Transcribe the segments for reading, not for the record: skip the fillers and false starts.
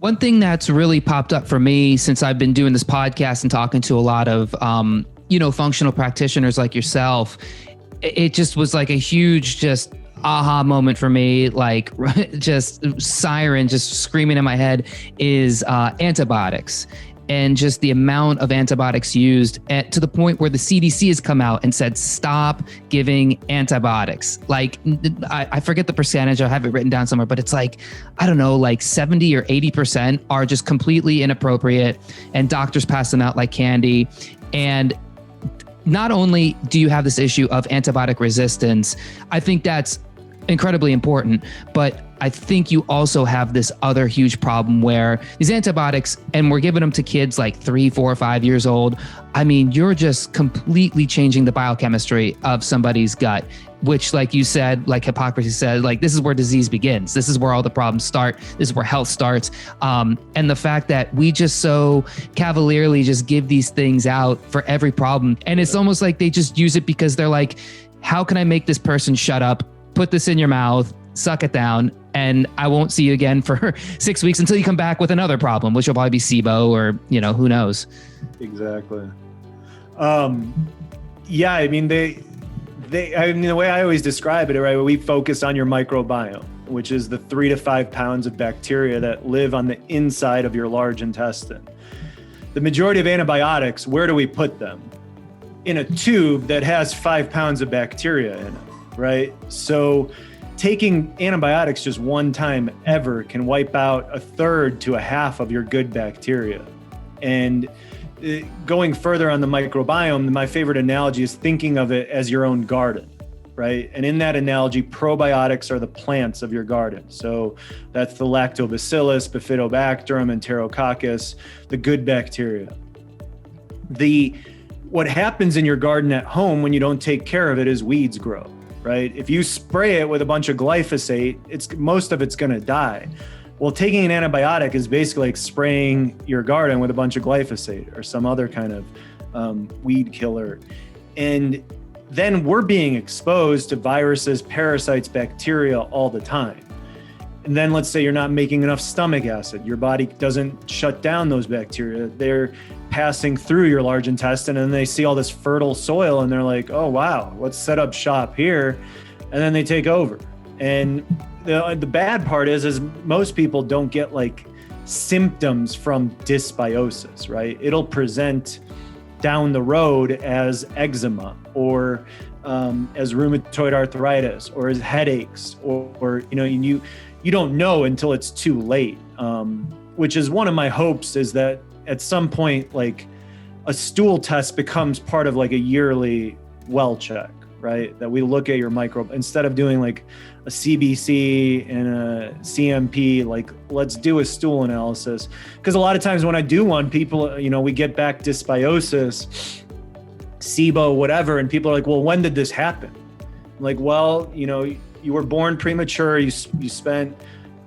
One thing that's really popped up for me since I've been doing this podcast and talking to a lot of, functional practitioners like yourself, it just was like a huge, just aha moment for me, like just siren, just screaming in my head is antibiotics. And just the amount of antibiotics used to the point where the CDC has come out and said, stop giving antibiotics. Like, I forget the percentage, I have it written down somewhere, but it's like, I don't know, like 70 or 80% are just completely inappropriate, and doctors pass them out like candy. And not only do you have this issue of antibiotic resistance, I think that's incredibly important, but I think you also have this other huge problem where these antibiotics, and we're giving them to kids like 3, 4, 5 years old. I mean, you're just completely changing the biochemistry of somebody's gut, which, like you said, like Hippocrates said, like this is where disease begins. This is where all the problems start. This is where health starts. And the fact that we just so cavalierly just give these things out for every problem. And it's almost like they just use it because they're like, how can I make this person shut up? Put this in your mouth, suck it down, and I won't see you again for 6 weeks until you come back with another problem, which will probably be SIBO or, who knows. Exactly. Yeah, I mean, the way I always describe it, right, we focus on your microbiome, which is the 3 to 5 pounds of bacteria that live on the inside of your large intestine. The majority of antibiotics, where do we put them? In a tube that has 5 pounds of bacteria in it. Right? So taking antibiotics just one time ever can wipe out a third to a half of your good bacteria. And going further on the microbiome, my favorite analogy is thinking of it as your own garden, right? And in that analogy, probiotics are the plants of your garden. So that's the lactobacillus, bifidobacterium, enterococcus, the good bacteria. What happens in your garden at home when you don't take care of it is weeds grow. Right? If you spray it with a bunch of glyphosate, most of it's going to die. Well, taking an antibiotic is basically like spraying your garden with a bunch of glyphosate or some other kind of weed killer. And then we're being exposed to viruses, parasites, bacteria all the time. And then let's say you're not making enough stomach acid. Your body doesn't shut down those bacteria. They're passing through your large intestine, and they see all this fertile soil and they're like, oh, wow, let's set up shop here. And then they take over. And the bad part is most people don't get like symptoms from dysbiosis, right? It'll present down the road as eczema or as rheumatoid arthritis or as headaches or you don't know until it's too late, which is one of my hopes, is that at some point, like a stool test becomes part of like a yearly well check, right? That we look at your microbe instead of doing like a CBC and a CMP, like let's do a stool analysis. Because a lot of times when I do one, people, we get back dysbiosis, SIBO, whatever, and people are like, well, when did this happen? I'm like, well, you were born premature. You spent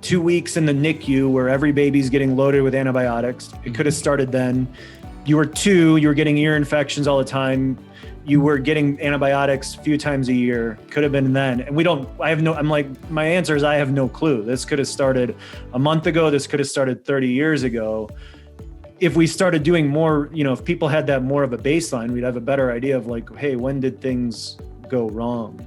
2 weeks in the NICU where every baby's getting loaded with antibiotics. It could have started then. You were 2, you were getting ear infections all the time. You were getting antibiotics a few times a year. Could have been then. And my answer is I have no clue. This could have started a month ago. This could have started 30 years ago. If we started doing more, if people had that more of a baseline, we'd have a better idea of like, hey, when did things go wrong?